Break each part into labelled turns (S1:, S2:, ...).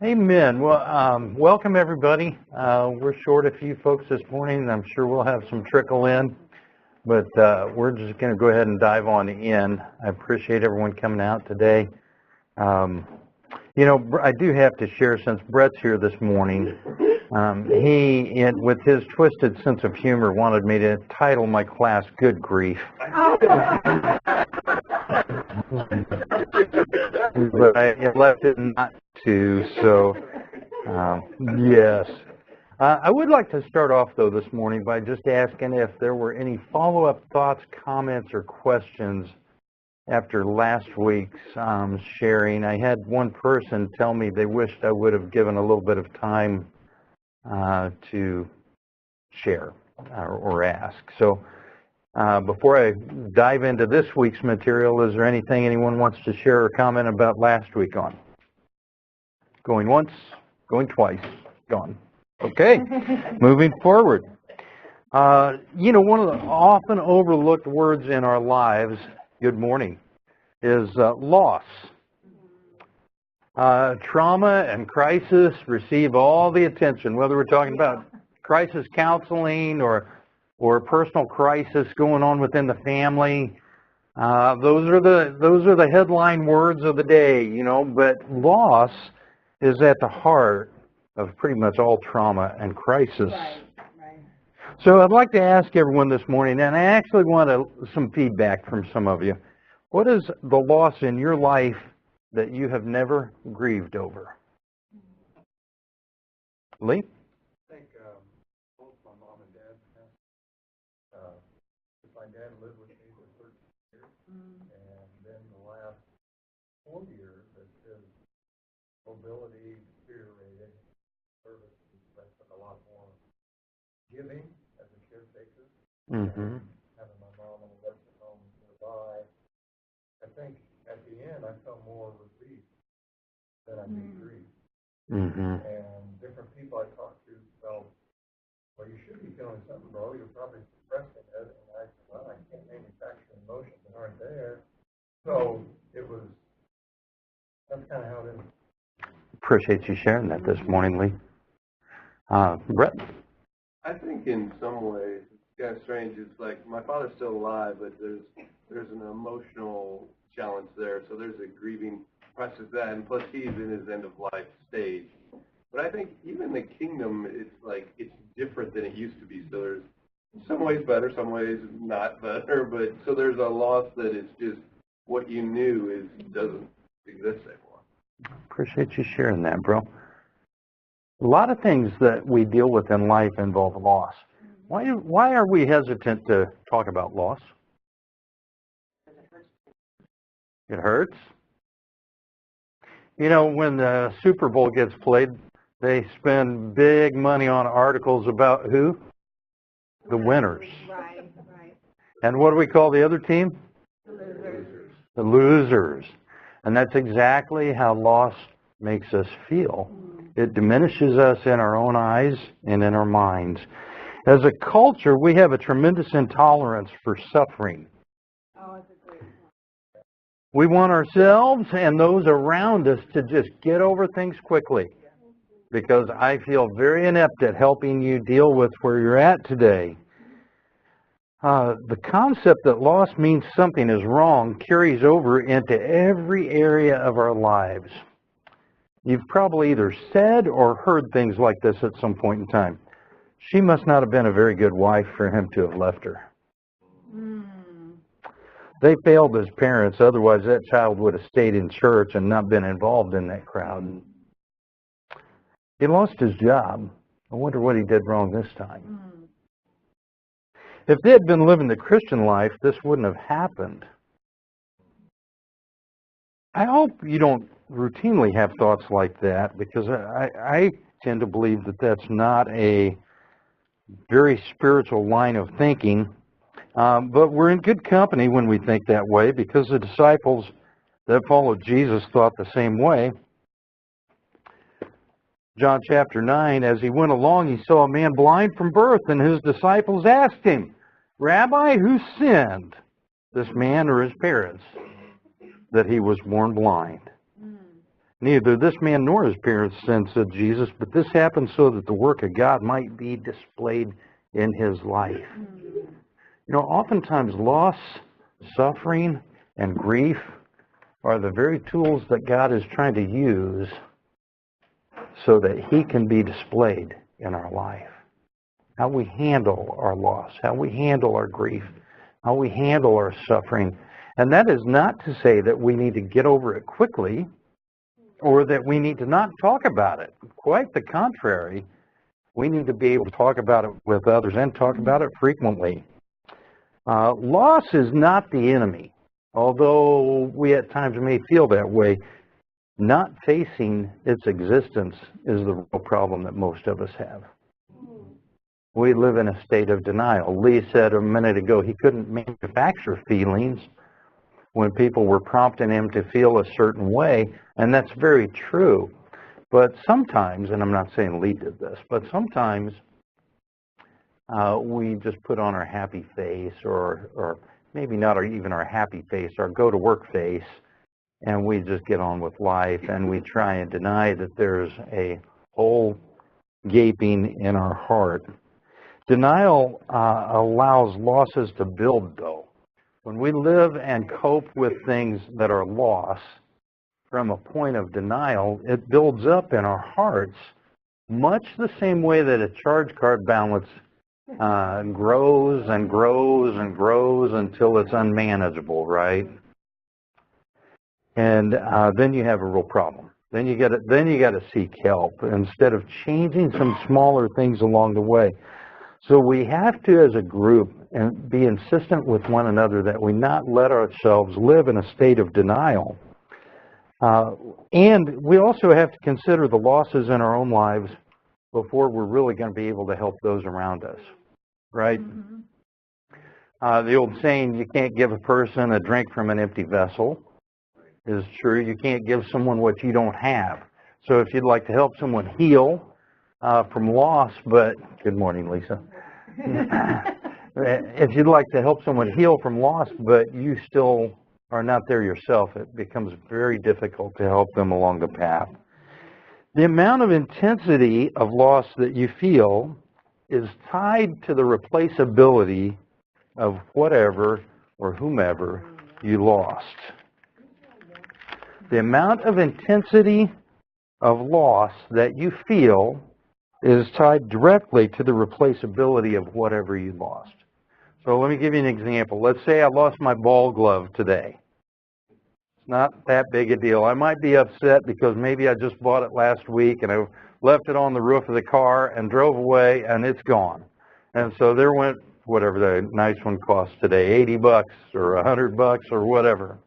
S1: Amen. Well, welcome everybody. We're short a few folks this morning, and I'm sure we'll have some trickle in, but we're just going to go ahead and dive on in. I appreciate everyone coming out today. I do have to share, since Brett's here this morning, with his twisted sense of humor, wanted me to title my class "Good Grief." But I elected not to, so yes. I would like to start off, though, this morning by just asking if there were any follow-up thoughts, comments, or questions after last week's sharing. I had one person tell me they wished I would have given a little bit of time to share or ask. So before I dive into this week's material, is there anything anyone wants to share or comment about last week on? Going once, going twice, gone. Okay, moving forward. One of the often overlooked words in our lives, good morning, is loss. Trauma and crisis receive all the attention, whether we're talking about crisis counseling or personal crisis going on within the family. Those are the headline words of the day, but loss is at the heart of pretty much all trauma and crisis.
S2: Right.
S1: So I'd like to ask everyone this morning, and I actually want some feedback from some of you. What is the loss in your life that you have never grieved over? Lee?
S3: I think both my mom and dad passed. My dad lived with me for 13 years, and then the last 4 years, as his mobility deteriorated, service took a lot more giving as a caretaker.
S1: Mm-hmm.
S3: Having my mom in a nursing home nearby, I think at the end I felt more relief than I did grief.
S1: Mm-hmm.
S3: And different people I talked to felt, well, you should be feeling something, bro. You're probably expressing it. And I said, well, I can't manufacture emotions that aren't there. So that's kind of how it is.
S1: Appreciate you sharing that this morning, Lee. Brett?
S4: I think in some ways it's kind of strange. It's like my father's still alive, but there's an emotional challenge there. So there's a grieving process of that, and plus he's in his end of life stage. But I think even the kingdom, it's different than it used to be. So there's some ways better, some ways not better. But so there's a loss that is just what you knew doesn't exist anymore.
S1: Appreciate you sharing that, bro. A lot of things that we deal with in life involve loss. Why are we hesitant to talk about loss? It hurts. When the Super Bowl gets played, they spend big money on articles about who? The winners.
S2: Right.
S1: And what do we call the other team?
S2: The losers.
S1: The losers. And that's exactly how loss makes us feel. It diminishes us in our own eyes and in our minds. As a culture, we have a tremendous intolerance for suffering.
S2: Oh, that's a great point.
S1: We want ourselves and those around us to just get over things quickly, because I feel very inept at helping you deal with where you're at today. The concept that loss means something is wrong carries over into every area of our lives. You've probably either said or heard things like this at some point in time. She must not have been a very good wife for him to have left her. They failed as parents, otherwise that child would have stayed in church and not been involved in that crowd. He lost his job. I wonder what he did wrong this time. If they had been living the Christian life, this wouldn't have happened. I hope you don't routinely have thoughts like that, because I tend to believe that that's not a very spiritual line of thinking. But we're in good company when we think that way, because the disciples that followed Jesus thought the same way. John chapter 9, as he went along, he saw a man blind from birth, and his disciples asked him, Rabbi, who sinned, this man or his parents, that he was born blind? Neither this man nor his parents sinned, said Jesus, but this happened so that the work of God might be displayed in his life. You know, oftentimes loss, suffering, and grief are the very tools that God is trying to use so that he can be displayed in our life. How we handle our loss, how we handle our grief, how we handle our suffering. And that is not to say that we need to get over it quickly or that we need to not talk about it. Quite the contrary. We need to be able to talk about it with others and talk about it frequently. Loss is not the enemy, although we at times may feel that way. Not facing its existence is the real problem that most of us have. We live in a state of denial. Lee said a minute ago he couldn't manufacture feelings when people were prompting him to feel a certain way, and that's very true. But sometimes, and I'm not saying Lee did this, but sometimes we just put on our happy face, or maybe not even our happy face, our go-to-work face, and we just get on with life, and we try and deny that there's a hole gaping in our heart. Denial allows losses to build, though. When we live and cope with things that are loss from a point of denial, it builds up in our hearts much the same way that a charge card balance grows and grows and grows until it's unmanageable, right? And then you have a real problem. Then you got to seek help instead of changing some smaller things along the way. So we have to, as a group, and be insistent with one another that we not let ourselves live in a state of denial. And we also have to consider the losses in our own lives before we're really going to be able to help those around us, right? The old saying, you can't give a person a drink from an empty vessel, is true. You can't give someone what you don't have. So if you'd like to help someone heal from loss, but, good morning, Lisa. If you'd like to help someone heal from loss, but you still are not there yourself, it becomes very difficult to help them along the path. The amount of intensity of loss that you feel is tied to the replaceability of whatever or whomever you lost. The amount of intensity of loss that you feel is tied directly to the replaceability of whatever you lost. So let me give you an example. Let's say I lost my ball glove today. It's not that big a deal. I might be upset because maybe I just bought it last week and I left it on the roof of the car and drove away and it's gone. And so there went whatever the nice one costs today, 80 bucks or 100 bucks or whatever.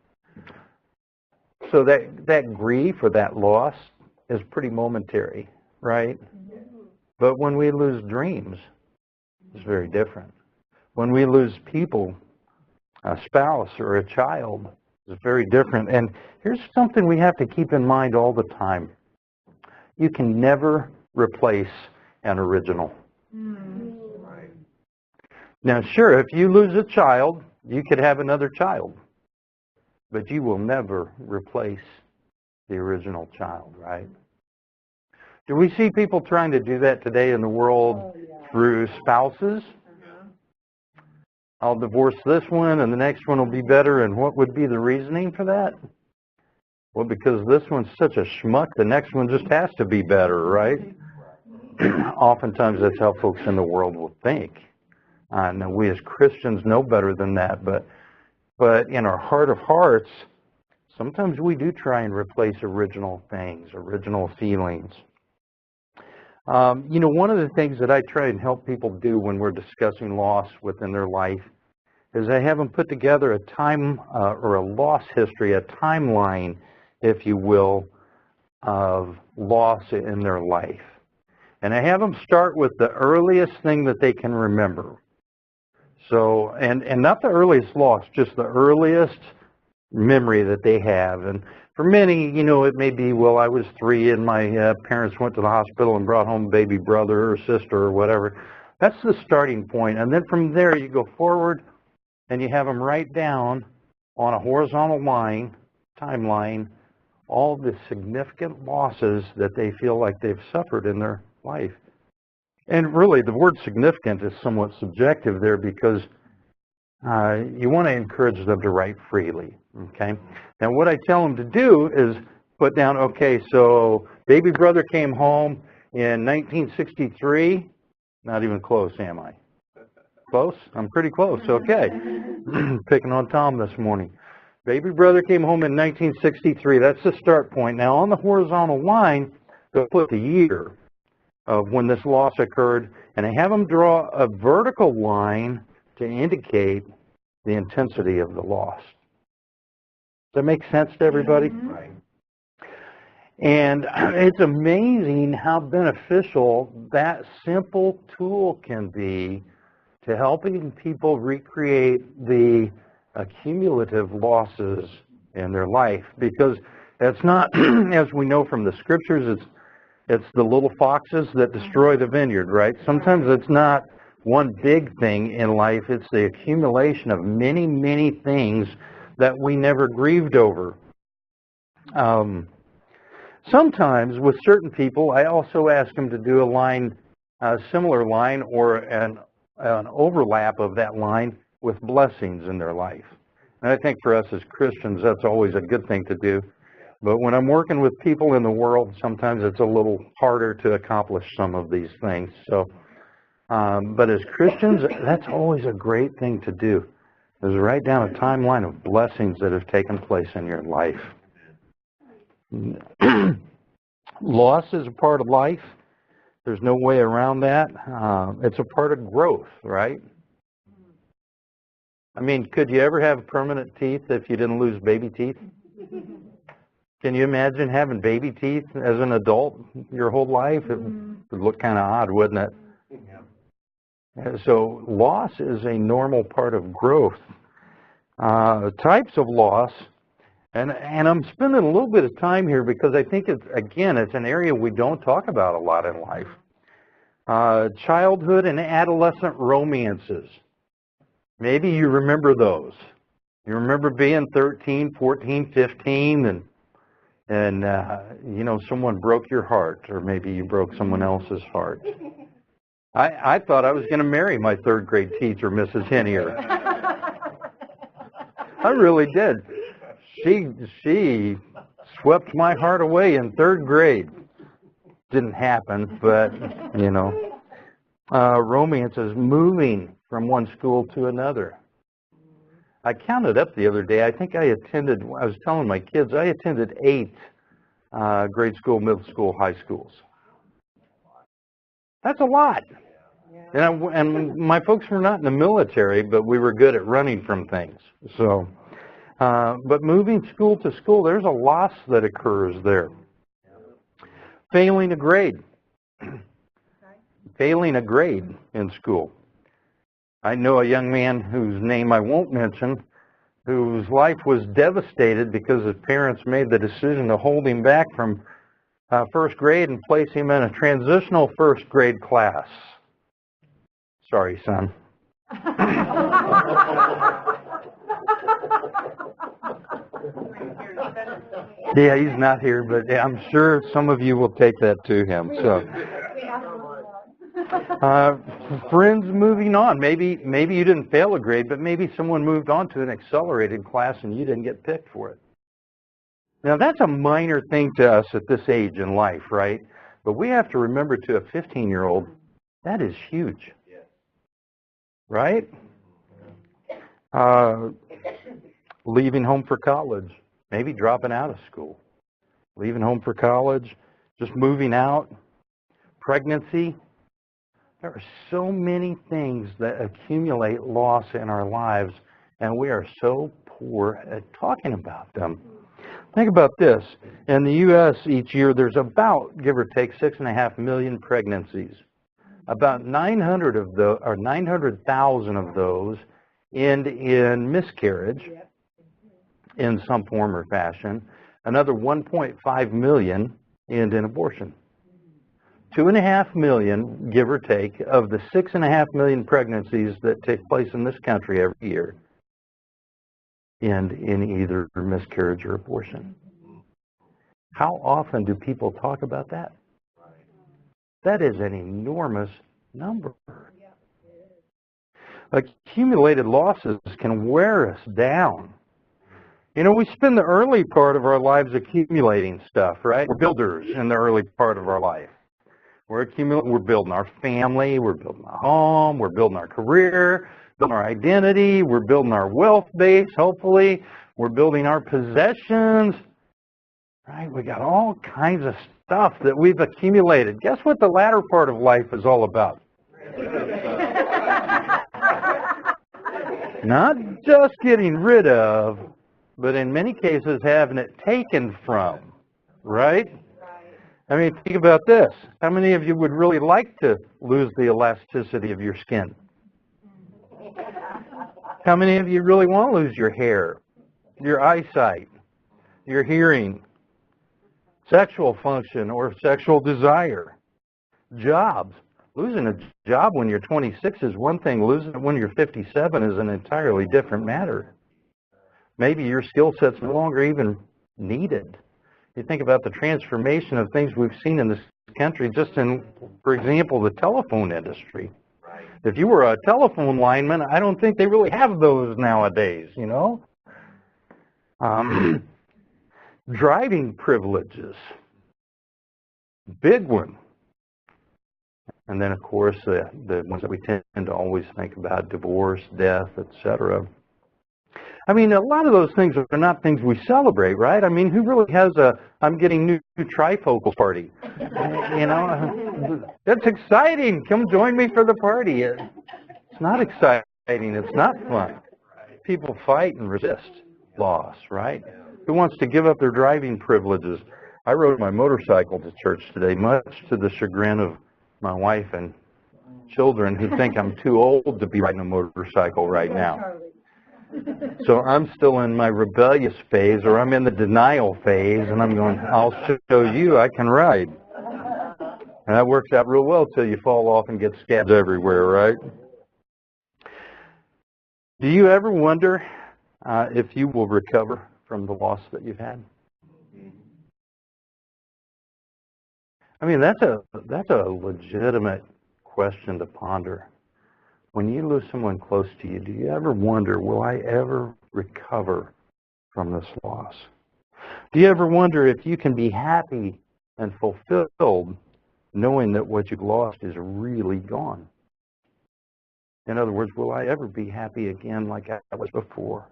S1: So that grief or that loss is pretty momentary, right? But when we lose dreams, it's very different. When we lose people, a spouse or a child, it's very different. And here's something we have to keep in mind all the time. You can never replace an original.
S3: Right.
S1: Now, sure, if you lose a child, you could have another child. But you will never replace the original child, right? Do we see people trying to do that today in the world through spouses? I'll divorce this one and the next one will be better. And what would be the reasoning for that? Well, because this one's such a schmuck, the next one just has to be better, right? Oftentimes that's how folks in the world will think. Now we as Christians know better than that, but in our heart of hearts, sometimes we do try and replace original things, original feelings. You know, one of the things that I try and help people do when we're discussing loss within their life is I have them put together a time or a loss history, a timeline, if you will, of loss in their life. And I have them start with the earliest thing that they can remember. So, and not the earliest loss, just the earliest memory that they have. And for many, you know, it may be, well, I was 3 and my parents went to the hospital and brought home a baby brother or sister or whatever. That's the starting point. And then from there you go forward and you have them write down on a horizontal line, timeline, all the significant losses that they feel like they've suffered in their life. And really, the word significant is somewhat subjective there because you want to encourage them to write freely, okay? Now, what I tell them to do is put down, okay, so baby brother came home in 1963. Not even close, am I? Close? I'm pretty close, okay. Picking on Tom this morning. Baby brother came home in 1963. That's the start point. Now, on the horizontal line, they'll put the year of when this loss occurred, and I have them draw a vertical line to indicate the intensity of the loss. Does that make sense to everybody?
S3: Right.
S1: And it's amazing how beneficial that simple tool can be to helping people recreate the accumulative losses in their life. Because it's not, as we know from the scriptures, it's the little foxes that destroy the vineyard, right? Sometimes it's not one big thing in life, it's the accumulation of many, many things that we never grieved over. Sometimes with certain people, I also ask them to do a similar line or an overlap of that line with blessings in their life. And I think for us as Christians, that's always a good thing to do. But when I'm working with people in the world, sometimes it's a little harder to accomplish some of these things. So, but as Christians, that's always a great thing to do, is write down a timeline of blessings that have taken place in your life. Loss is a part of life. There's no way around that. It's a part of growth, right? I mean, could you ever have permanent teeth if you didn't lose baby teeth? Can you imagine having baby teeth as an adult your whole life? It would look kind of odd, wouldn't it? So loss is a normal part of growth. Types of loss, and I'm spending a little bit of time here because I think it's an area we don't talk about a lot in life. Childhood and adolescent romances. Maybe you remember those. You remember being 13, 14, 15, and you know, someone broke your heart, or maybe you broke someone else's heart. I thought I was going to marry my third grade teacher, Mrs. Hennier. I really did. She swept my heart away in third grade. Didn't happen, but you know, romances, moving from one school to another. I counted up the other day. I think I was telling my kids, I attended 8 grade school, middle school, high schools. That's a lot. And my folks were not in the military, but we were good at running from things. So, but moving school to school, there's a loss that occurs there. Failing a grade. Failing a grade in school. I know a young man whose name I won't mention, whose life was devastated because his parents made the decision to hold him back from first grade and place him in a transitional first grade class. Sorry, son. Yeah, he's not here, but I'm sure some of you will take that to him. So, friends moving on. Maybe you didn't fail a grade, but maybe someone moved on to an accelerated class and you didn't get picked for it. Now, that's a minor thing to us at this age in life, right? But we have to remember, to a 15-year-old, that is huge. Right? Leaving home for college, maybe dropping out of school. Leaving home for college, just moving out. Pregnancy. There are so many things that accumulate loss in our lives, and we are so poor at talking about them. Think about this. In the U.S. each year, there's about, give or take, 6.5 million pregnancies. About 900,000 of those end in miscarriage in some form or fashion. Another 1.5 million end in abortion. 2.5 million, give or take, of the 6.5 million pregnancies that take place in this country every year end in either miscarriage or abortion. How often do people talk about that? That is an enormous number. Accumulated losses can wear us down. You know, we spend the early part of our lives accumulating stuff, right? We're builders in the early part of our life. We're building our family, we're building our home, we're building our career, building our identity, we're building our wealth base, hopefully. We're building our possessions, right? We got all kinds of stuff that we've accumulated. Guess what the latter part of life is all about? Not just getting rid of, but in many cases having it taken from, right? I mean, think about this. How many of you would really like to lose the elasticity of your skin? How many of you really want to lose your hair, your eyesight, your hearing, sexual function or sexual desire, jobs? Losing a job when you're 26 is one thing. Losing it when you're 57 is an entirely different matter. Maybe your skill set's no longer even needed. You think about the transformation of things we've seen in this country just in, for example, the telephone industry. If you were a telephone lineman, I don't think they really have those nowadays, you know. Driving privileges, big one. And then, of course, the ones that we tend to always think about, divorce, death, etc. I mean, a lot of those things are not things we celebrate, right? I mean, who really has a, I'm getting new trifocals party? You know, that's exciting. Come join me for the party. It's not exciting. It's not fun. People fight and resist loss, right? Who wants to give up their driving privileges? I rode my motorcycle to church today, much to the chagrin of my wife and children who think I'm too old to be riding a motorcycle right now. So I'm still in my rebellious phase, or I'm in the denial phase, and I'm going, I'll show you I can ride. And that works out real well till you fall off and get scabs everywhere, right? Do you ever wonder if you will recover from the loss that you've had? I mean, that's a legitimate question to ponder. When you lose someone close to you, do you ever wonder, will I ever recover from this loss? Do you ever wonder if you can be happy and fulfilled knowing that what you've lost is really gone? In other words, will I ever be happy again like I was before?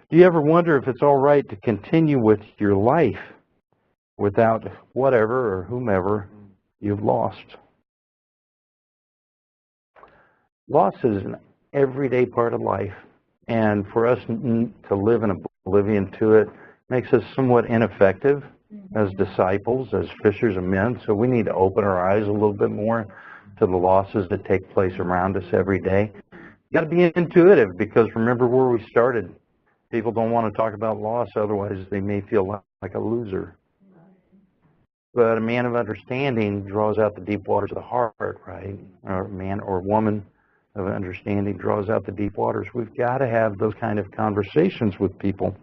S1: Do you ever wonder if it's all right to continue with your life without whatever or whomever you've lost? Loss is an everyday part of life, and for us to live in oblivion to it makes us somewhat ineffective as disciples, as fishers of men. So we need to open our eyes a little bit more to the losses that take place around us every day. You got to be intuitive, because remember where we started. People don't want to talk about loss, otherwise they may feel like a loser. But a man of understanding draws out the deep waters of the heart, right? Or a man or woman of understanding draws out the deep waters. We've got to have those kind of conversations with people.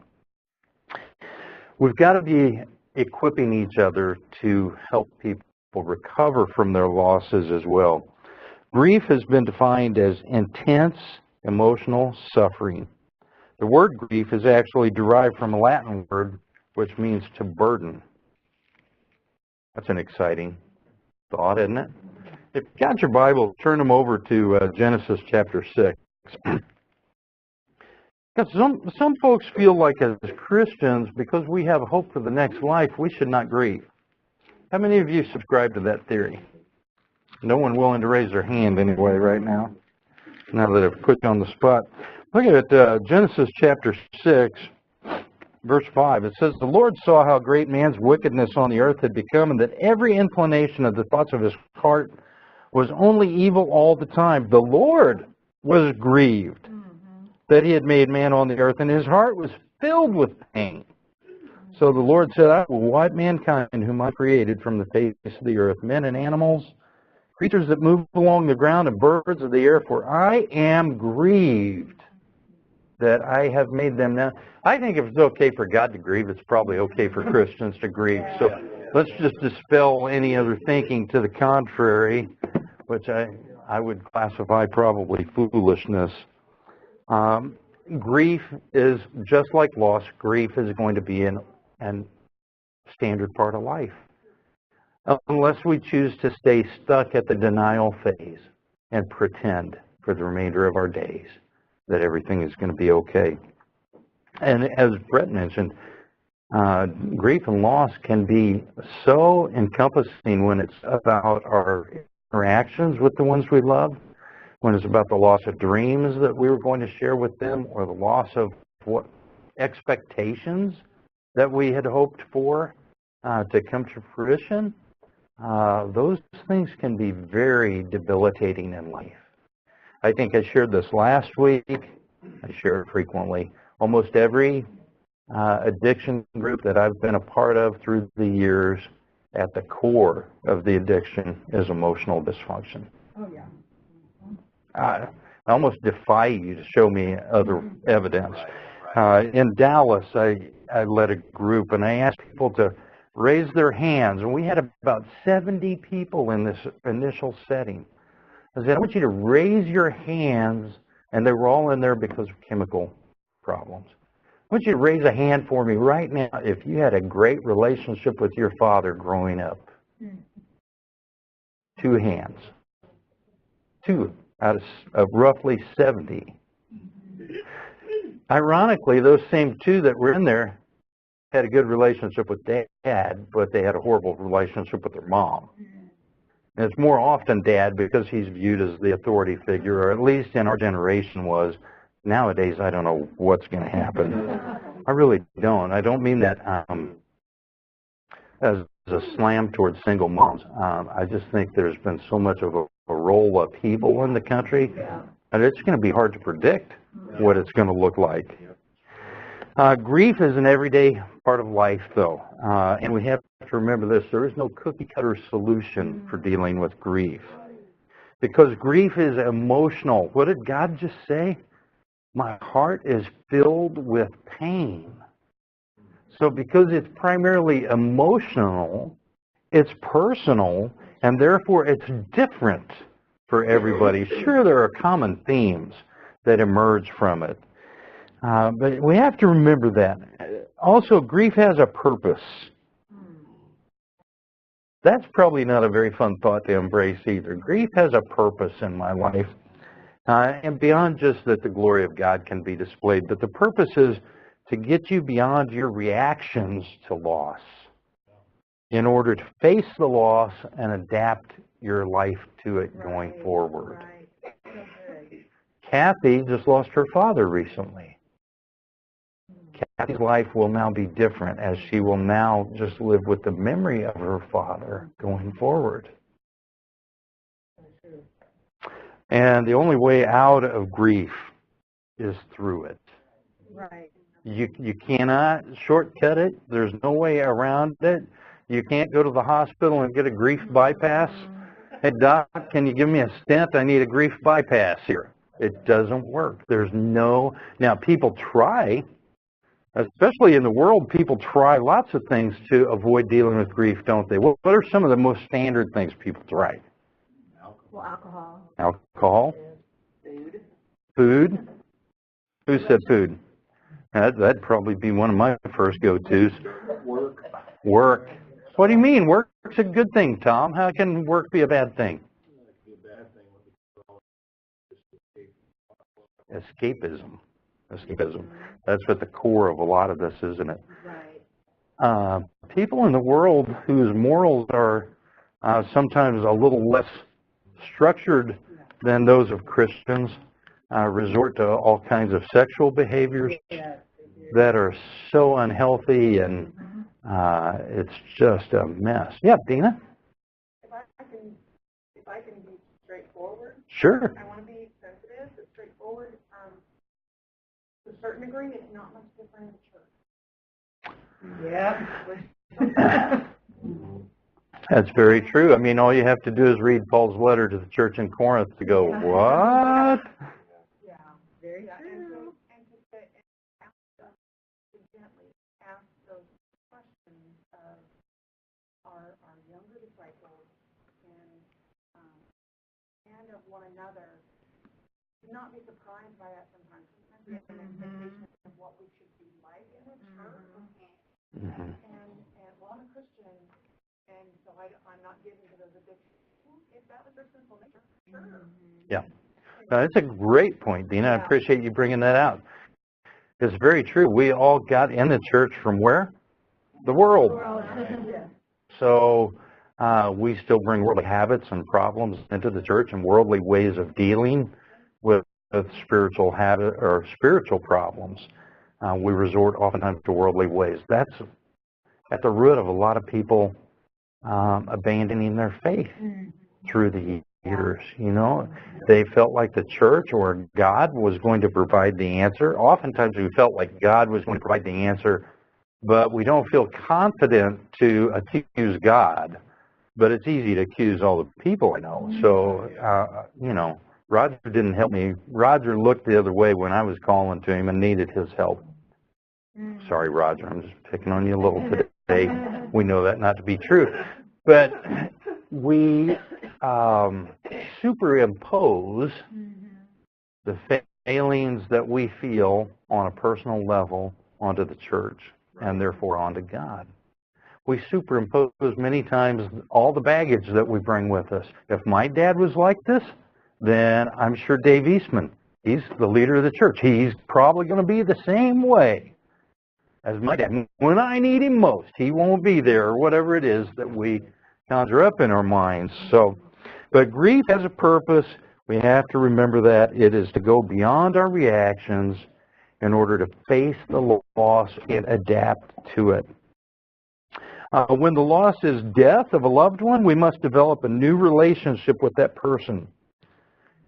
S1: We've got to be equipping each other to help people recover from their losses as well. Grief has been defined as intense emotional suffering. The word grief is actually derived from a Latin word which means to burden. That's an exciting thought, isn't it? If you got your Bible, turn them over to Genesis chapter 6. Because some folks feel like as Christians, because we have hope for the next life, we should not grieve. How many of you subscribe to that theory? No one willing to raise their hand anyway right now, now that I've put you on the spot. Look at Genesis chapter 6, verse 5. It says, "The Lord saw how great man's wickedness on the earth had become, and that every inclination of the thoughts of his heart was only evil all the time. The Lord was grieved that he had made man on the earth, and his heart was filled with pain. So the Lord said, I will wipe mankind whom I created from the face of the earth, men and animals, creatures that move along the ground, and birds of the air, for I am grieved that I have made them now. I think if it's okay for God to grieve, it's probably okay for Christians to grieve. So let's just dispel any other thinking to the contrary, which I would classify probably foolishness. Grief is just like loss. Grief is going to be an standard part of life, unless we choose to stay stuck at the denial phase and pretend for the remainder of our days that everything is going to be okay. And as Brett mentioned, grief and loss can be so encompassing when it's about our interactions with the ones we love, when it's about the loss of dreams that we were going to share with them, or the loss of what expectations that we had hoped for to come to fruition. Those things can be very debilitating in life. I think I shared this last week. I share it frequently. Almost every addiction group that I've been a part of through the years, at the core of the addiction is emotional dysfunction.
S2: Oh, yeah.
S1: I almost defy you to show me other evidence. In Dallas, I led a group, and I asked people to raise their hands, and we had about 70 people in this initial setting. I said, I want you to raise your hands, and they were all in there because of chemical problems. I want you to raise a hand for me right now if you had a great relationship with your father growing up. 2 hands. 2 out of roughly 70. Ironically, those same 2 that were in there had a good relationship with Dad, but they had a horrible relationship with their mom. And it's more often Dad because he's viewed as the authority figure, or at least in our generation was. Nowadays, I don't know what's going to happen. I really don't. I don't mean that as a slam towards single moms. I just think there's been so much of a role upheaval in the country, and it's going to be hard to predict what it's going to look like. Grief is an everyday part of life, though, and we have to remember this. There is no cookie-cutter solution for dealing with grief, because grief is emotional. What did God just say? My heart is filled with pain. So because it's primarily emotional, it's personal, and therefore it's different for everybody. Sure, there are common themes that emerge from it. But we have to remember that. Also, grief has a purpose. That's probably not a very fun thought to embrace either. Grief has a purpose in my life. And beyond just that the glory of God can be displayed, but the purpose is to get you beyond your reactions to loss in order to face the loss and adapt your life to it going forward. Kathy just lost her father recently. Kathy's life will now be different, as she will now just live with the memory of her father going forward. And the only way out of grief is through it.
S2: Right.
S1: You cannot shortcut it. There's no way around it. You can't go to the hospital and get a grief bypass. Hey, Doc, can you give me a stent? I need a grief bypass here. It doesn't work. There's no... Now, people try, especially in the world, people try lots of things to avoid dealing with grief, don't they? What are some of the most standard things people try?
S2: Well, alcohol.
S1: Alcohol? Food? Who said food? That'd probably be one of my first go-tos. Work. What do you mean? Work's a good thing, Tom. How can work be a bad thing? Escapism. That's at the core of a lot of this, isn't it?
S2: Right.
S1: People in the world whose morals are sometimes a little less structured than those of Christians resort to all kinds of sexual behaviors that are so unhealthy, and it's just a mess. Yeah, Dina?
S5: If I can be straightforward,
S1: Sure.
S5: I want to be sensitive but straightforward. To a certain degree, it's not much different in the church.
S2: Yeah.
S1: That's very true. I mean, all you have to do is read Paul's letter to the church in Corinth to go, what?
S2: Yeah. Very true.
S5: And to say, younger disciples and of one another, to not be surprised by that sometimes. Sometimes we have an expectation of what we should be like in a church. And a lot of Christians, and so I'm not giving to those addictions. If that was their sinful nature, sure.
S1: Yeah. That's a great point, Dina. I appreciate you bringing that out. It's very true. We all got in the church from where? The world. So we still bring worldly habits and problems into the church and worldly ways of dealing with spiritual habit or spiritual problems. We resort oftentimes to worldly ways. That's at the root of a lot of people abandoning their faith through the years. You know, they felt like the church or God was going to provide the answer. Oftentimes we felt like God was going to provide the answer, but we don't feel confident to accuse God. But it's easy to accuse all the people I know. So, you know, Roger didn't help me. Roger looked the other way when I was calling to him and needed his help. Sorry, Roger, I'm just picking on you a little today. We know that not to be true. But we superimpose the failings that we feel on a personal level onto the church and therefore onto God. We superimpose many times all the baggage that we bring with us. If my dad was like this, then I'm sure Dave Eastman, he's the leader of the church. He's probably going to be the same way as my dad. When I need him most, he won't be there, or whatever it is that we conjure up in our minds. So, but grief has a purpose. We have to remember that it is to go beyond our reactions in order to face the loss and adapt to it. When the loss is death of a loved one, we must develop a new relationship with that person.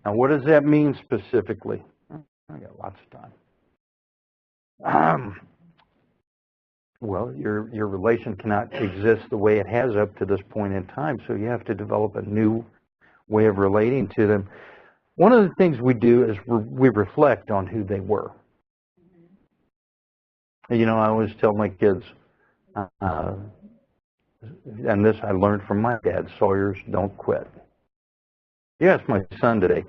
S1: Now, what does that mean specifically? I got lots of time. Well, your relation cannot exist the way it has up to this point in time, so you have to develop a new way of relating to them. One of the things we do is we reflect on who they were. You know, I always tell my kids, and this I learned from my dad, Sawyers, don't quit. You asked my son today,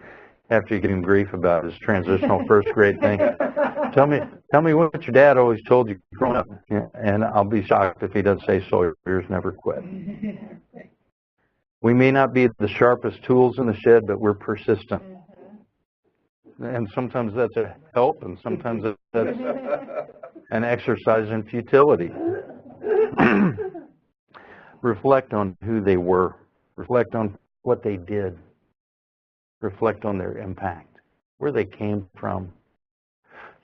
S1: after you give him grief about his transitional first grade thing, tell me what your dad always told you growing up, and I'll be shocked if he doesn't say Sawyers never quit. We may not be the sharpest tools in the shed, but we're persistent. And sometimes that's a help, and sometimes that's an exercise in futility. Reflect on who they were. Reflect on what they did. Reflect on their impact, where they came from.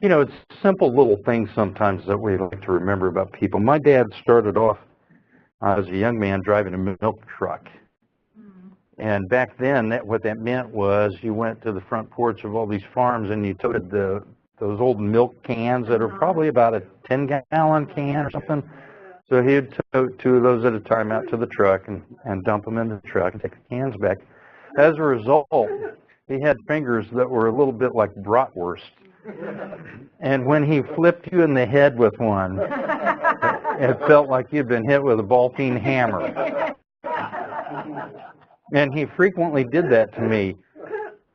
S1: You know, it's simple little things sometimes that we like to remember about people. My dad started off as a young man driving a milk truck. And back then, what that meant was you went to the front porch of all these farms and you toted those old milk cans that are probably about a 10-gallon can or something. So he'd tote 2 of those at a time out to the truck and dump them in the truck and take the cans back. As a result, he had fingers that were a little bit like bratwurst. And when he flipped you in the head with one, it felt like you'd been hit with a ball-peen hammer. And he frequently did that to me.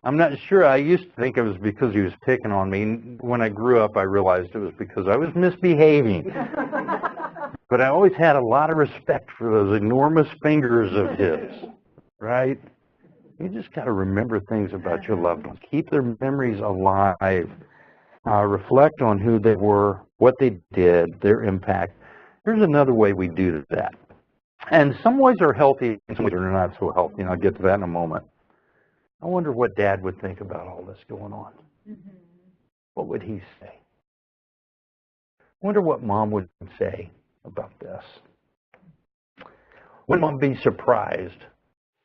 S1: I'm not sure. I used to think it was because he was picking on me. When I grew up, I realized it was because I was misbehaving. But I always had a lot of respect for those enormous fingers of his, right? You just got to remember things about your loved ones. Keep their memories alive. Reflect on who they were, what they did, their impact. Here's another way we do that. And some ways are healthy, and some ways are not so healthy, and I'll get to that in a moment. I wonder what Dad would think about all this going on. What would he say? I wonder what Mom would say about this. Would Mom be surprised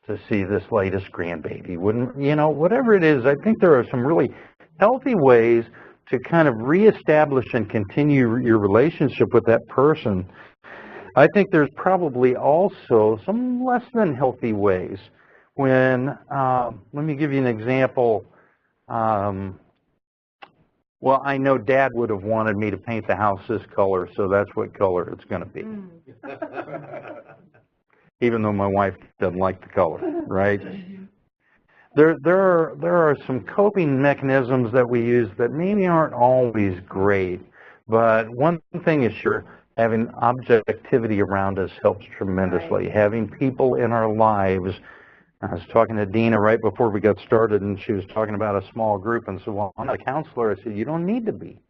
S1: to see this latest grandbaby? Wouldn't, you know, whatever it is, I think there are some really healthy ways to kind of reestablish and continue your relationship with that person. I think there's probably also some less than healthy ways when, let me give you an example. Well, I know Dad would have wanted me to paint the house this color, so that's what color it's going to be. even though my wife doesn't like the color, right? There are some coping mechanisms that we use that maybe aren't always great, but one thing is sure, having objectivity around us helps tremendously.
S2: Right.
S1: Having people in our lives. I was talking to Dina right before we got started, and she was talking about a small group, and said, well, I'm not a counselor. I said, you don't need to be,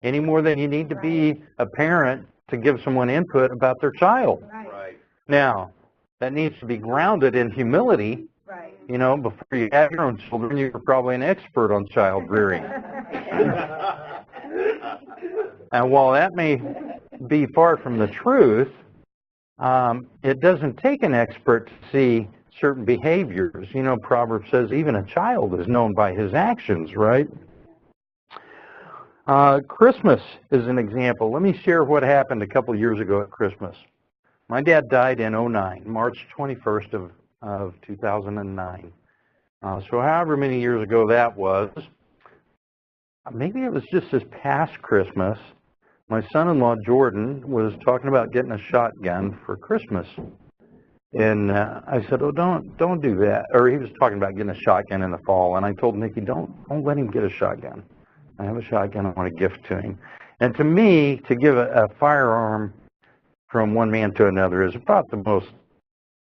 S1: any more than you need to be a parent to give someone input about their child.
S4: Right.
S1: Now, that needs to be grounded in humility.
S2: Right.
S1: You know, before you have your own children, you're probably an expert on child rearing. And while that may be far from the truth, it doesn't take an expert to see certain behaviors. You know, Proverbs says even a child is known by his actions, right? Christmas is an example. Let me share what happened a couple years ago at Christmas. My dad died in 2009, March 21st of 2009. So however many years ago that was, maybe it was just this past Christmas, my son-in-law Jordan was talking about getting a shotgun for Christmas. And I said, oh, don't do that. Or he was talking about getting a shotgun in the fall. And I told Nikki, don't let him get a shotgun. I have a shotgun I want to gift to him. And to me, to give a firearm from one man to another is about the most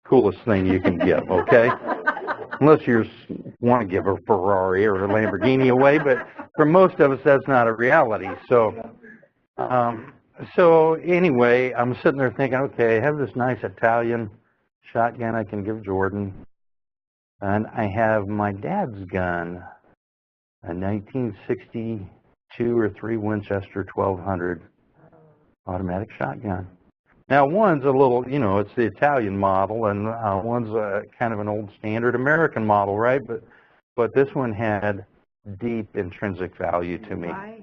S1: coolest thing you can give, okay? Unless you want to give a Ferrari or a Lamborghini away, but for most of us, that's not a reality. So anyway, I'm sitting there thinking, okay, I have this nice Italian shotgun I can give Jordan, and I have my dad's gun, a 1962 or 3 Winchester 1200 automatic shotgun. Now, one's a little, you know, it's the Italian model, and one's kind of an old standard American model, right? But this one had deep intrinsic value to me.
S2: Right.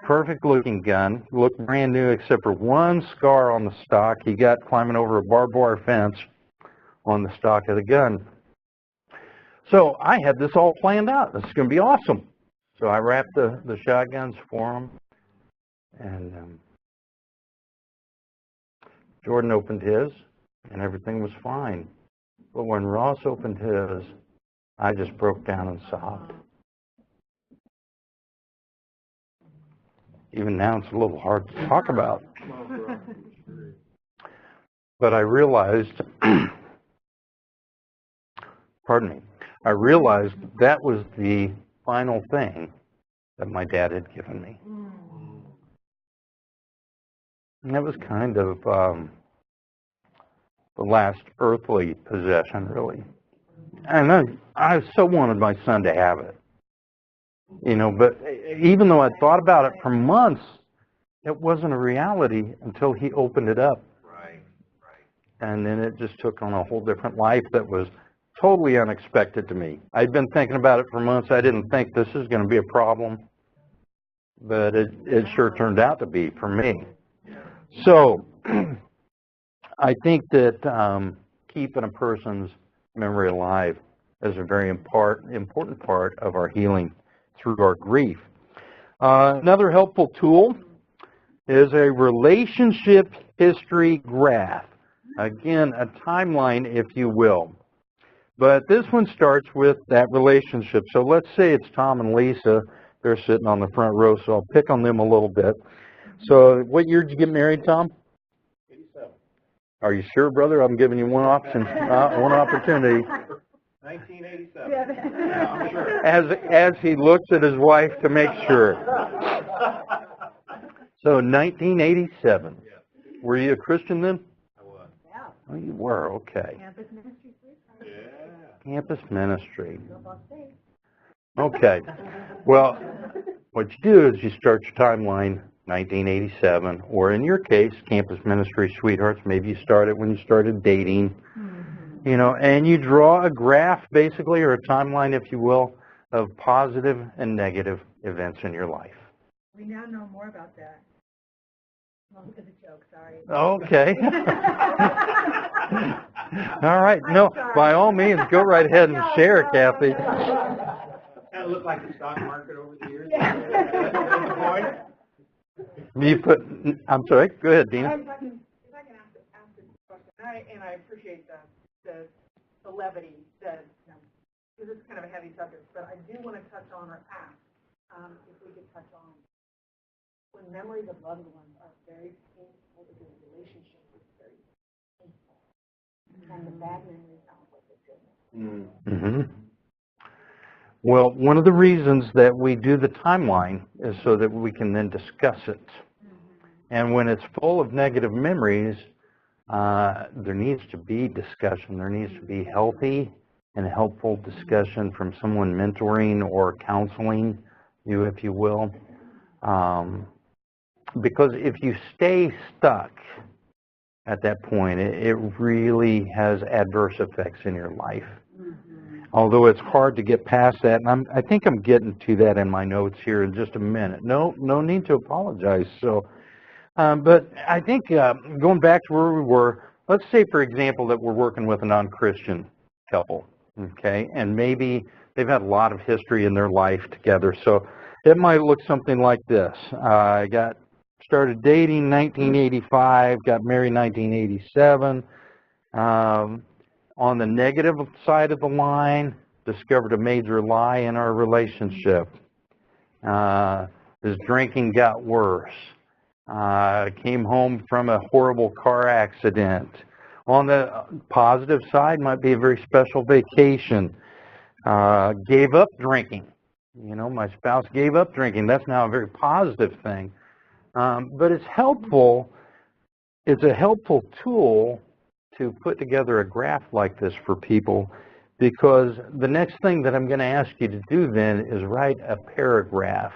S1: Perfect looking gun, looked brand new except for one scar on the stock he got climbing over a barbed wire fence on the stock of the gun. So I had this all planned out. This is going to be awesome. So I wrapped the shotguns for him, and Jordan opened his, and everything was fine. But when Ross opened his, I just broke down and sobbed. Even now, it's a little hard to talk about. But I realized, pardon me, I realized that was the final thing that my dad had given me. And that was kind of the last earthly possession, really. And I so wanted my son to have it. You know, but even though I thought about it for months, it wasn't a reality until he opened it up.
S4: Right.
S1: And then it just took on a whole different life that was totally unexpected to me. I'd been thinking about it for months. I didn't think this is going to be a problem, but it sure turned out to be for me. So I think that keeping a person's memory alive is a very important part of our healing through our grief. Another helpful tool is a relationship history graph. Again, a timeline, if you will. But this one starts with that relationship. So let's say it's Tom and Lisa. They're sitting on the front row, so I'll pick on them a little bit. So what year did you get married, Tom?
S4: 87.
S1: Are you sure, brother? I'm giving you one opportunity.
S4: 1987. Yeah, I'm sure.
S1: As he looks at his wife to make sure. So 1987.
S4: Yeah.
S1: Were you a Christian then?
S4: I was.
S2: Yeah.
S1: Oh, you were. Okay.
S2: Campus ministry, please.
S4: Yeah.
S1: Campus ministry.
S2: Football state.
S1: Okay. Well, what you do is you start your timeline 1987, or in your case, campus ministry sweethearts. Maybe you started when you started dating. You know, and you draw a graph, basically, or a timeline, if you will, of positive and negative events in your life.
S2: We now know more about that. Well, look at the joke, sorry.
S1: Okay. All right. No, by all means, go right ahead and share it, Kathy.
S3: Kind of looked like the stock market over the years.
S1: You put, I'm sorry, go ahead, Dina.
S5: If I can ask a question, and I appreciate the levity, because it's kind of a heavy subject, but I do want to touch on or ask if we could touch on when memories of loved ones are very painful, because the relationship is very painful, and the bad memories outweigh the good memories.
S1: Mm-hmm. Well, one of the reasons that we do the timeline is so that we can then discuss it. And when it's full of negative memories, there needs to be discussion. There needs to be healthy and helpful discussion from someone mentoring or counseling you, if you will. Because if you stay stuck at that point, it really has adverse effects in your life. Although it's hard to get past that, and I think I'm getting to that in my notes here in just a minute. No need to apologize. So, but I think going back to where we were, let's say, for example, that we're working with a non-Christian couple, okay, and maybe they've had a lot of history in their life together. So it might look something like this. I started dating 1985, got married 1987. On the negative side of the line, discovered a major lie in our relationship. His drinking got worse. Came home from a horrible car accident. On the positive side, might be a very special vacation. Gave up drinking. You know, my spouse gave up drinking. That's now a very positive thing. But it's helpful. It's a helpful tool to put together a graph like this for people, because the next thing that I'm going to ask you to do then is write a paragraph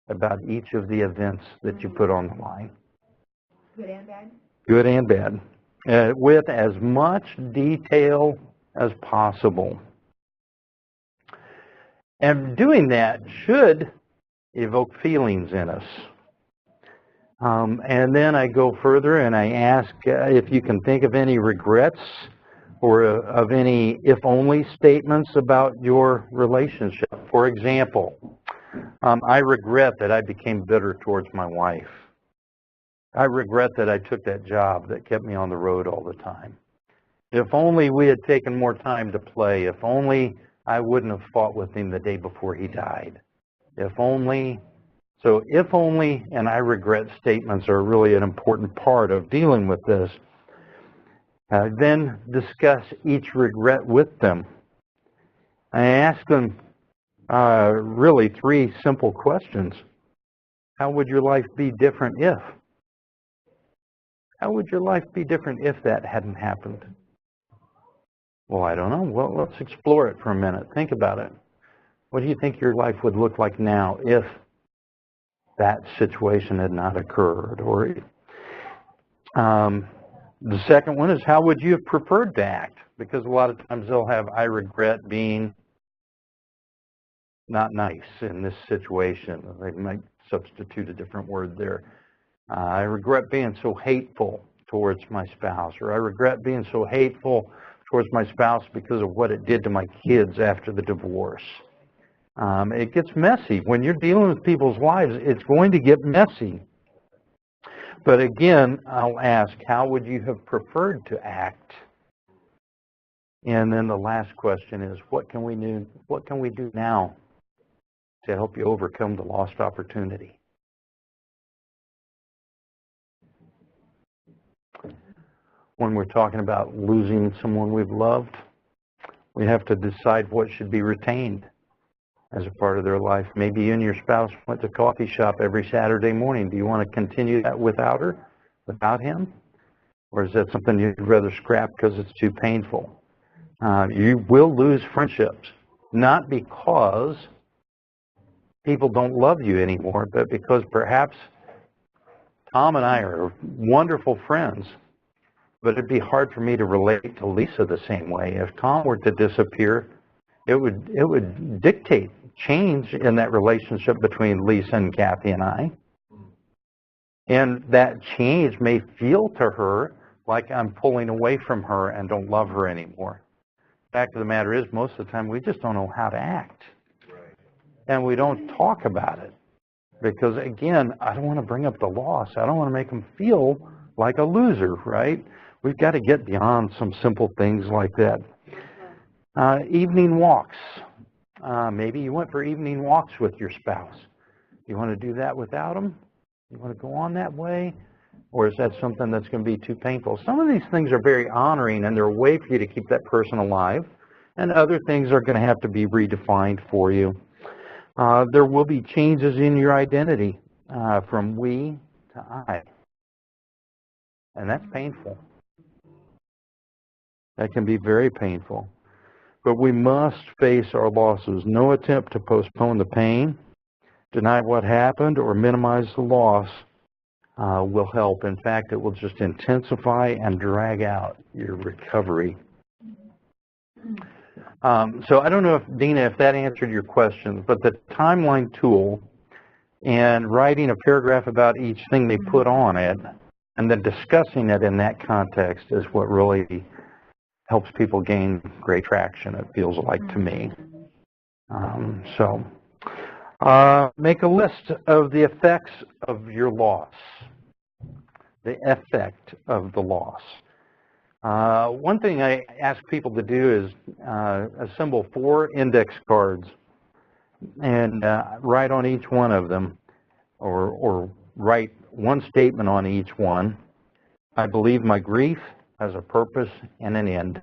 S1: about each of the events that you put on the line.
S2: Good and bad?
S1: Good and bad. With as much detail as possible. And doing that should evoke feelings in us. And then I go further and I ask if you can think of any regrets or of any if-only statements about your relationship. For example, I regret that I became bitter towards my wife. I regret that I took that job that kept me on the road all the time. If only we had taken more time to play. If only I wouldn't have fought with him the day before he died. If only. So if only and I regret statements are really an important part of dealing with this. Then discuss each regret with them. I ask them really 3 simple questions. How would your life be different if? How would your life be different if that hadn't happened? Well, I don't know. Well, let's explore it for a minute. Think about it. What do you think your life would look like now if that situation had not occurred? Or the second one is, how would you have preferred to act? Because a lot of times they'll have, I regret being not nice in this situation. They might substitute a different word there. I regret being so hateful towards my spouse, or I regret being so hateful towards my spouse because of what it did to my kids after the divorce. It gets messy. When you're dealing with people's lives, it's going to get messy. But again, I'll ask, how would you have preferred to act? And then the last question is, what can we do now to help you overcome the lost opportunity? When we're talking about losing someone we've loved, we have to decide what should be retained as a part of their life. Maybe you and your spouse went to coffee shop every Saturday morning. Do you want to continue that without her, without him? Or is that something you'd rather scrap because it's too painful? You will lose friendships, not because people don't love you anymore, but because perhaps Tom and I are wonderful friends, but it'd be hard for me to relate to Lisa the same way. If Tom were to disappear, it would dictate change in that relationship between Lisa and Kathy and I. And that change may feel to her like I'm pulling away from her and don't love her anymore. The fact of the matter is, most of the time, we just don't know how to act. And we don't talk about it. Because, again, I don't want to bring up the loss. I don't want to make them feel like a loser, right? We've got to get beyond some simple things like that. Evening walks. Maybe you went for evening walks with your spouse. You want to do that without them? You want to go on that way? Or is that something that's going to be too painful? Some of these things are very honoring, and they're a way for you to keep that person alive. And other things are going to have to be redefined for you. There will be changes in your identity from we to I. And that's painful. That can be very painful. But we must face our losses. No attempt to postpone the pain, deny what happened, or minimize the loss will help. In fact, it will just intensify and drag out your recovery. So I don't know, Dina, if that answered your question, but the timeline tool and writing a paragraph about each thing they put on it and then discussing it in that context is what really helps people gain great traction, it feels like to me. Make a list of the effects of your loss, the effect of the loss. One thing I ask people to do is assemble 4 index cards and write on each one of them, or write one statement on each one. I believe my grief has a purpose and an end.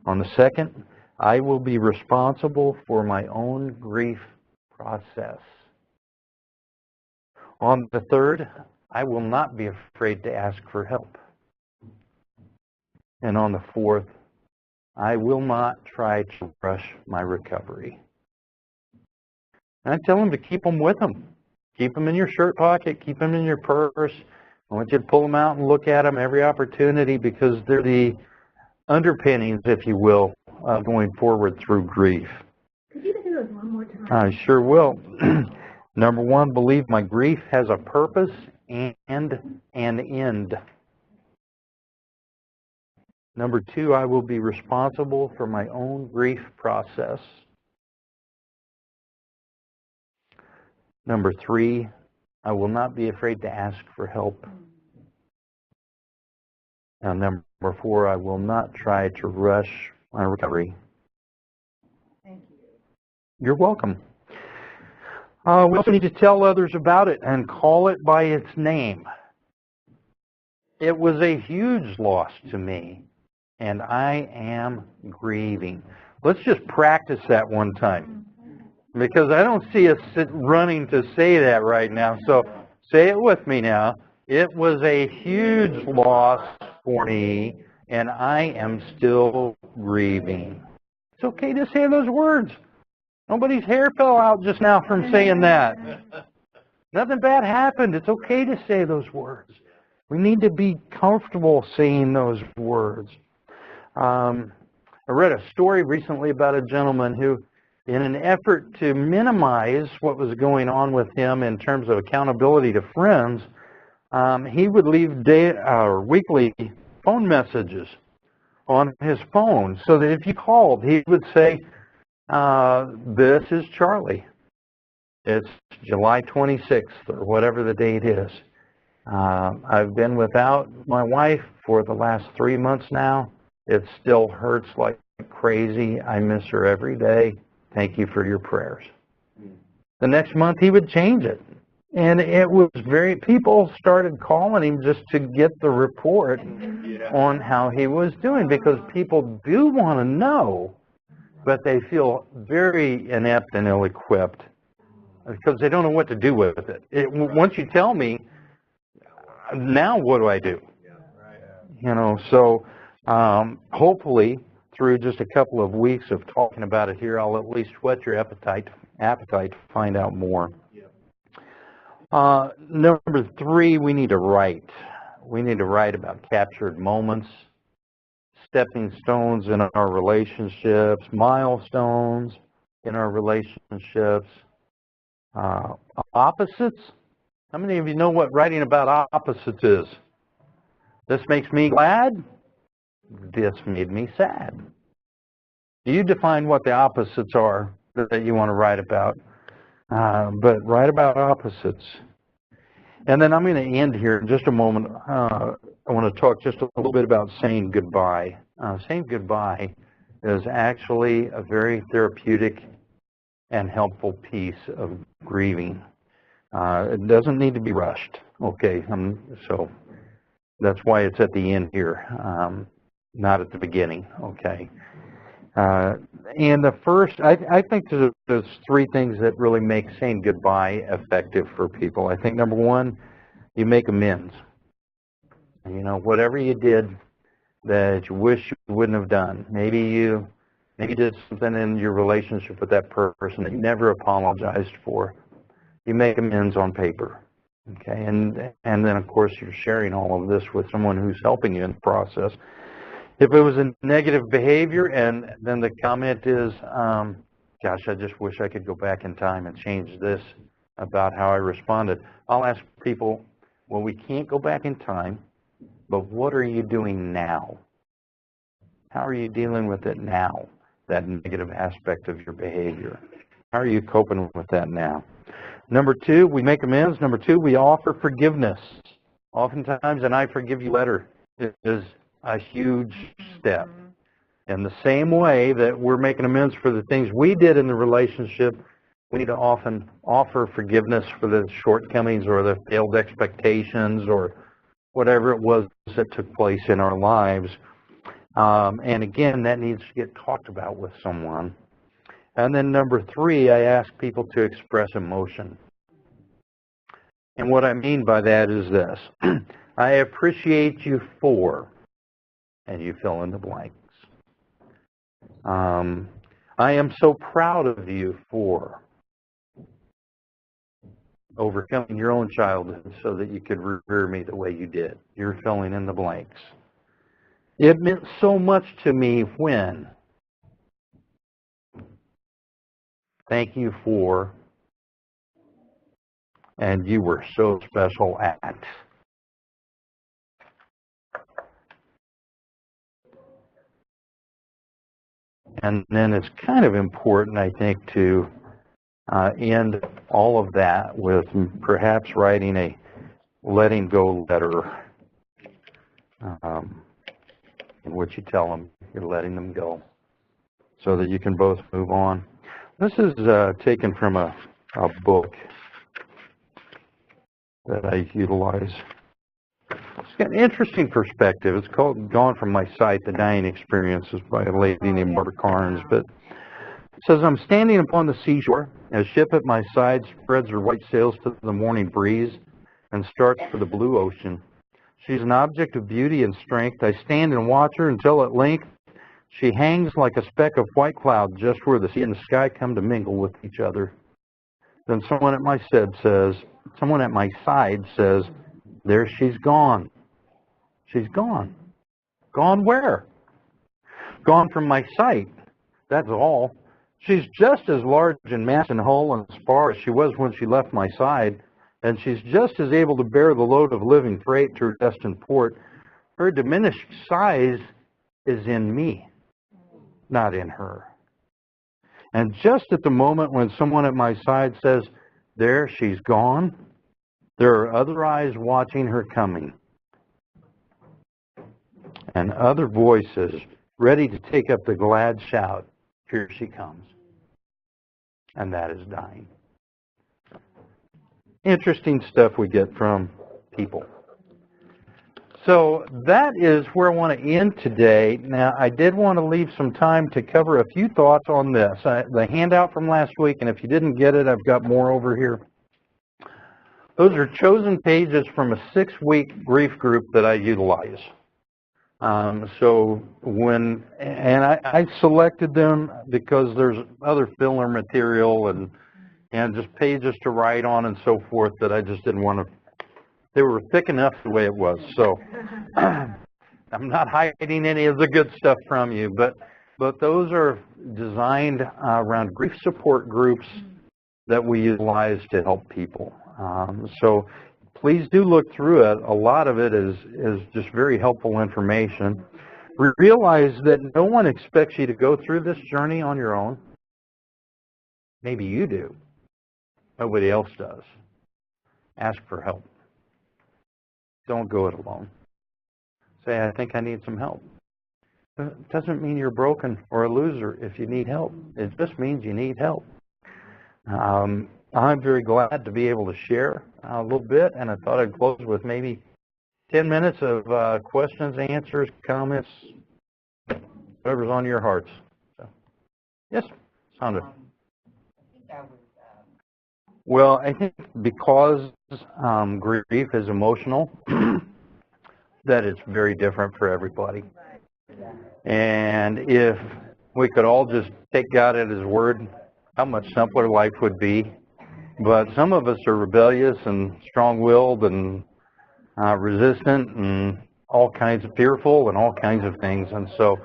S1: On the second, I will be responsible for my own grief process. On the third, I will not be afraid to ask for help. And on the fourth, I will not try to rush my recovery. And I tell them to keep them with them. Keep them in your shirt pocket, keep them in your purse. I want you to pull them out and look at them every opportunity, because they're the underpinnings, if you will, going forward through grief.
S2: Could you do those one more time?
S1: I sure will. Number 1, believe my grief has a purpose and an end. Number 2, I will be responsible for my own grief process. Number 3, I will not be afraid to ask for help. And number 4, I will not try to rush my recovery.
S2: Thank you.
S1: You're welcome. We also need to tell others about it and call it by its name. It was a huge loss to me, and I am grieving. Let's just practice that one time, because I don't see us running to say that right now. So say it with me now. It was a huge loss for me, and I am still grieving. It's okay to say those words. Nobody's hair fell out just now from saying that. Nothing bad happened. It's okay to say those words. We need to be comfortable saying those words. I read a story recently about a gentleman who, in an effort to minimize what was going on with him in terms of accountability to friends, he would leave weekly phone messages on his phone, so that if you called, he would say, this is Charlie. It's July 26th, or whatever the date is. I've been without my wife for the last 3 months now. It still hurts like crazy. I miss her every day. Thank you for your prayers. The next month he would change it. And it was people started calling him just to get the report on how he was doing, because people do want to know, but they feel very inept and ill-equipped because they don't know what to do with it. Once you tell me, now what do I do? You know, so hopefully through just a couple of weeks of talking about it here, I'll at least whet your appetite to find out more. Number 3, we need to write. We need to write about captured moments, stepping stones in our relationships, milestones in our relationships, opposites. How many of you know what writing about opposites is? This makes me glad. This made me sad. You define what the opposites are that you want to write about, but write about opposites. And then I'm going to end here in just a moment I want to talk just a little bit about saying goodbye. Saying goodbye is actually a very therapeutic and helpful piece of grieving. It doesn't need to be rushed, okay? So that's why it's at the end here, not at the beginning, okay? And the first, I think there's three things that really make saying goodbye effective for people. I think number one, you make amends. You know, whatever you did that you wish you wouldn't have done. Maybe you did something in your relationship with that person that you never apologized for. You make amends on paper, okay? And then of course you're sharing all of this with someone who's helping you in the process. If it was a negative behavior and then the comment is, gosh, I just wish I could go back in time and change this about how I responded. I'll ask people, well, we can't go back in time, but what are you doing now? How are you dealing with it now, that negative aspect of your behavior? How are you coping with that now? Number two, we make amends. Number two, we offer forgiveness. Oftentimes, an I forgive you letter is a huge step. In the same way that we're making amends for the things we did in the relationship, we need to often offer forgiveness for the shortcomings or the failed expectations or whatever it was that took place in our lives. And again, that needs to get talked about with someone. And then number three, I ask people to express emotion. And what I mean by that is this. I appreciate you for, and you fill in the blanks. I am so proud of you for overcoming your own childhood so that you could revere me the way you did. You're filling in the blanks. It meant so much to me when. Thank you for. And you were so special at. And then it's kind of important, I think, to end all of that with perhaps writing a letting go letter in which you tell them you're letting them go so that you can both move on. This is taken from a book that I utilize. It's got an interesting perspective. It's called Gone From My Sight, The Dying Experiences by a lady named Barbara Carnes. But it says, I'm standing upon the seashore. A ship at my side spreads her white sails to the morning breeze and starts for the blue ocean. She's an object of beauty and strength. I stand and watch her until at length she hangs like a speck of white cloud just where the sea and the sky come to mingle with each other. Then someone at my side says, there she's gone. She's gone. Gone where? Gone from my sight. That's all. She's just as large in mass and hull and spar as she was when she left my side, and she's just as able to bear the load of living freight to her destined port. Her diminished size is in me, not in her. And just at the moment when someone at my side says, there, she's gone, there are other eyes watching her coming, and other voices ready to take up the glad shout, here she comes. And that is dying. Interesting stuff we get from people. So that is where I want to end today. Now, I did want to leave some time to cover a few thoughts on this. The handout from last week, and if you didn't get it, I've got more over here. Those are chosen pages from a 6-week grief group that I utilize. I selected them because there's other filler material and just pages to write on and so forth that I just didn't want to. They were thick enough the way it was. So I'm not hiding any of the good stuff from you, but those are designed around grief support groups that we utilize to help people. So please do look through it. A lot of it is just very helpful information. Realize that no one expects you to go through this journey on your own. Maybe you do. Nobody else does. Ask for help. Don't go it alone. say, I think I need some help. It doesn't mean you're broken or a loser if you need help. It just means you need help. I'm very glad to be able to share a little bit, and I thought I'd close with maybe 10 minutes of questions, answers, comments, whatever's on your hearts. So, yes, Sandra. Well, I think because grief is emotional, that it's very different for everybody. And if we could all just take God at His word, how much simpler life would be. But some of us are rebellious and strong-willed and resistant and all kinds of fearful and all kinds of things. And so,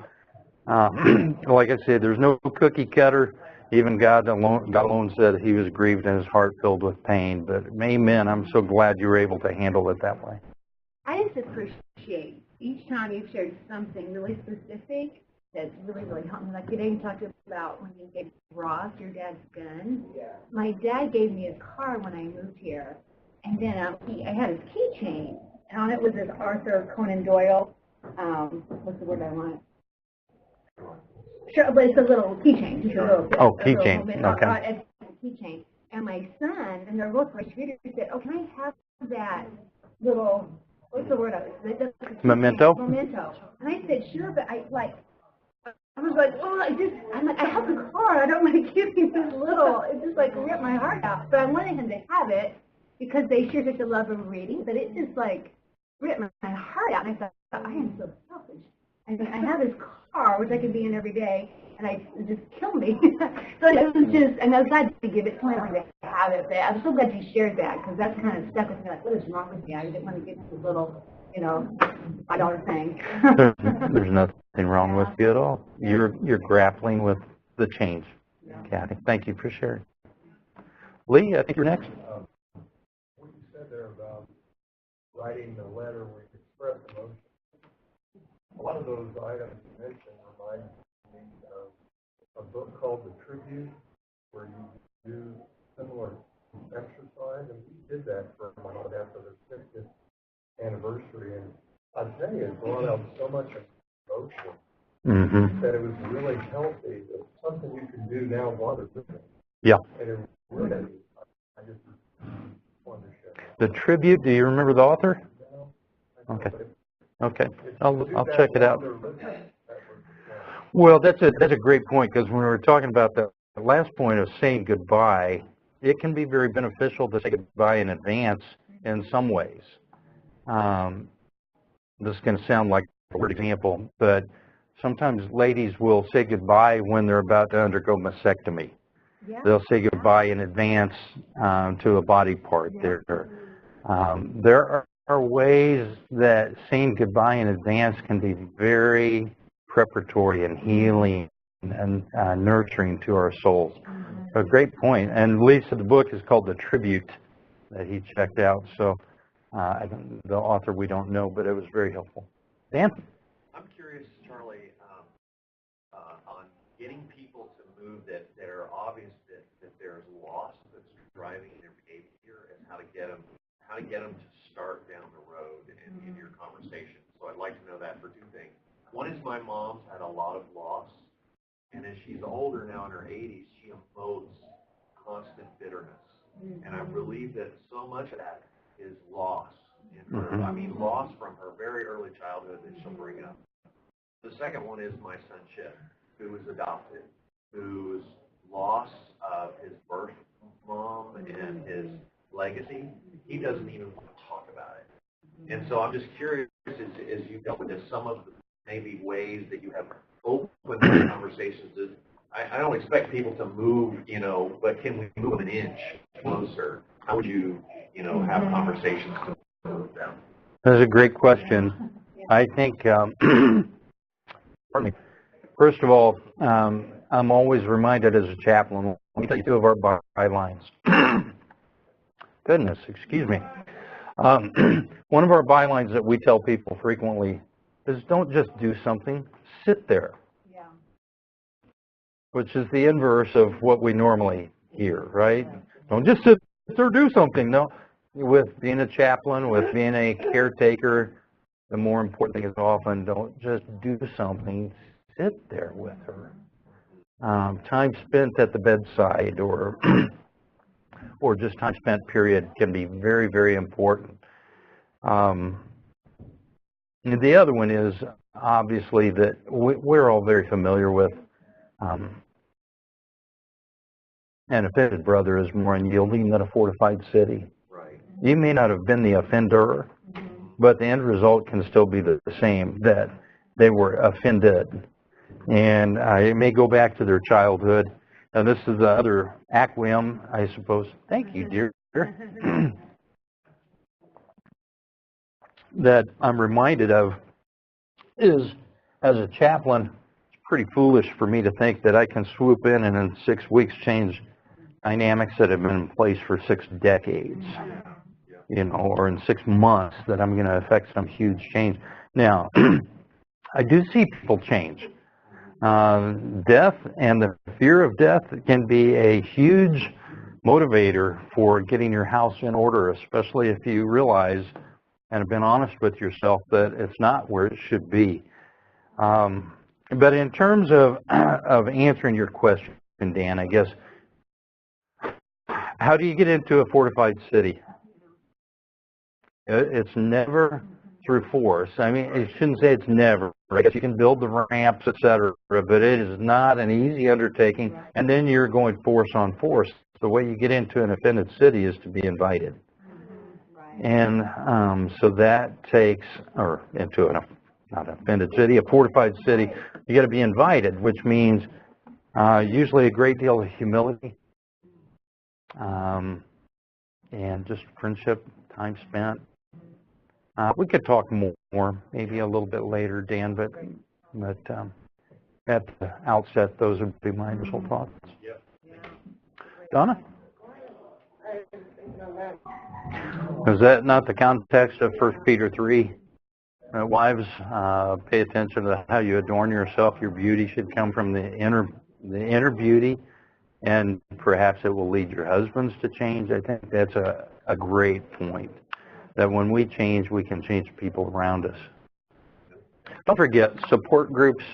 S1: like I said, there's no cookie cutter. Even God alone said He was grieved and His heart filled with pain. But amen, I'm so glad you were able to handle it that way.
S6: I just appreciate each time you've shared something really specific that's really, really helped me. Like today you talked about when you gave Ross your dad's gun. My dad gave me his car when I moved here. And then I had his keychain. And on it was this Arthur Conan Doyle, what's the word I want? Sure, but it's a little keychain. Just a little bit.
S1: Oh, keychain.
S6: Okay. Keychain. And my son, and they're both great readers, said, oh, can I have that little, what's the word?
S1: Memento?
S6: Memento. And I said, sure, but I was like, oh, I'm like, I have the car. I don't want to give you this little. It just like ripped my heart out. But I wanted him to have it because they share such a love of reading. But it just like ripped my heart out. And I thought, I am so selfish. I mean, I have this car, which I can be in every day, and it just killed me. So it was just, and I was glad to give it to him. I wanted to have it. But I'm so glad you shared that because that's kind of stuck with me. Like, what is wrong with me? I didn't want to get this little, $5 thing.
S1: There's nothing wrong with you at all. You're grappling with the change, Kathy. Thank you for sharing. Lee, I think you're next.
S3: What you said there about writing the letter where you express emotion, a lot of those items you mentioned remind me of a book called The Tribute, where you do similar exercise, and we did that for my mom after their 50th anniversary, and I'll tell you, it brought out so much emotion that it was really healthy. It's something you can do now while they're living.
S1: Yeah.
S3: And it really, I just wanted to share that.
S1: The Tribute, do you remember the author? Okay. Okay. I'll check it out. Well, that's a great point, because when we were talking about the last point of saying goodbye, it can be very beneficial to say goodbye in advance in some ways. This is going to sound like a weird example, but sometimes ladies will say goodbye when they're about to undergo mastectomy. Yeah. They'll say goodbye in advance to a body part. Yeah. There are ways that saying goodbye in advance can be very preparatory and healing and nurturing to our souls. A great point. And Lisa, the book is called The Tribute that he checked out. So the author we don't know, but it was very helpful. Dan?
S7: I'm curious, Charlie, on getting people to move that are obvious that there's loss that's driving their behavior, and how to get them to start down the road in your conversation. So I'd like to know that for two things. One is my mom's had a lot of loss, and as she's older now in her 80s, she emotes constant bitterness. And I believe that so much of that is loss in her. I mean, loss from her very early childhood that she'll bring up. The second one is my son Chip, who was adopted, whose loss of his birth mom and his legacy, he doesn't even want to talk about it. And so I'm just curious, as you dealt with this, some of the maybe ways that you have opened those conversations. I don't expect people to move, but can we move an inch closer? How would you, have conversations to move them?
S1: That's a great question. I think, pardon me. First of all, I'm always reminded as a chaplain, let me tell you two of our bylines. Goodness, excuse me. One of our bylines that we tell people frequently is don't just do something, sit there. Yeah. Which is the inverse of what we normally hear, right? Don't just sit there, do something. No, with being a chaplain, with being a caretaker, the more important thing is often don't just do something, sit there with her. Time spent at the bedside or or just time spent period can be very, very important. And the other one is obviously that we're all very familiar with an offended brother is more unyielding than a fortified city.
S7: Right.
S1: You may not have been the offender, but the end result can still be the same, that they were offended. And it may go back to their childhood. And this is the other acronym, I suppose. Thank you, dear. That I'm reminded of is, as a chaplain, it's pretty foolish for me to think that I can swoop in and in 6 weeks change dynamics that have been in place for 6 decades, you know, or in 6 months that I'm going to affect some huge change. Now, I do see people change. Death and the fear of death can be a huge motivator for getting your house in order, especially if you realize and have been honest with yourself that it's not where it should be. But in terms of answering your question, Dan, I guess, how do you get into a fortified city? It's never through force. I mean, I shouldn't say it's never. I guess you can build the ramps, etc., but it is not an easy undertaking. And then you're going force on force. The way you get into an offended city is to be invited. And so that takes, or into an, not an offended city, a fortified city, you got to be invited, which means usually a great deal of humility and just friendship, time spent. We could talk more, maybe a little bit later, Dan, but at the outset, those would be my initial thoughts.
S7: Yep.
S1: Donna? Is that not the context of 1 Peter 3? Wives, pay attention to how you adorn yourself. Your beauty should come from the inner beauty, and perhaps it will lead your husbands to change. I think that's a great point, that when we change, we can change people around us. Don't forget, support groups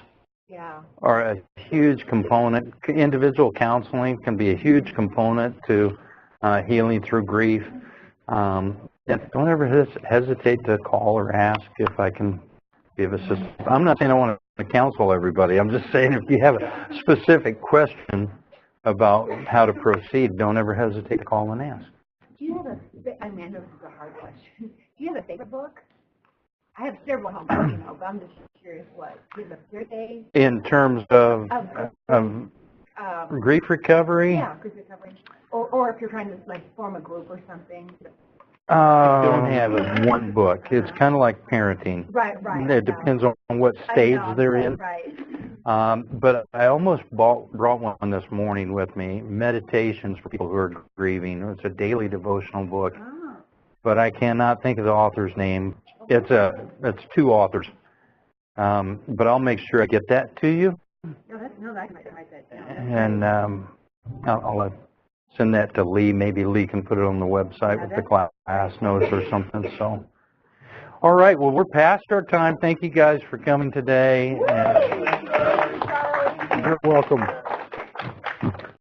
S1: are a huge component. Individual counseling can be a huge component to healing through grief. Don't ever hesitate to call or ask if I can give assistance. I'm not saying I want to counsel everybody. I'm just saying if you have a specific question about how to proceed, don't ever hesitate to call and ask.
S6: Do you have I mean, I know this is a hard question. Do you have a favorite book? I have several home books, you know, but I'm just curious what. Do you have a favorite?
S1: In terms of grief recovery?
S6: Yeah, grief recovery. Or if you're trying to like form a group or something.
S1: I don't have one book. It's kind of like parenting.
S6: Right.
S1: It depends on what stage they're in.
S6: Right.
S1: But I almost brought one this morning with me, Meditations for People Who Are Grieving. It's a daily devotional book, but I cannot think of the author's name. It's 2 authors, but I'll make sure I get that to you.
S6: No, I can write that down.
S1: And I'll send that to Lee. Maybe Lee can put it on the website with the class notes or something. So, all right. Well, we're past our time. Thank you guys for coming today. And you're welcome.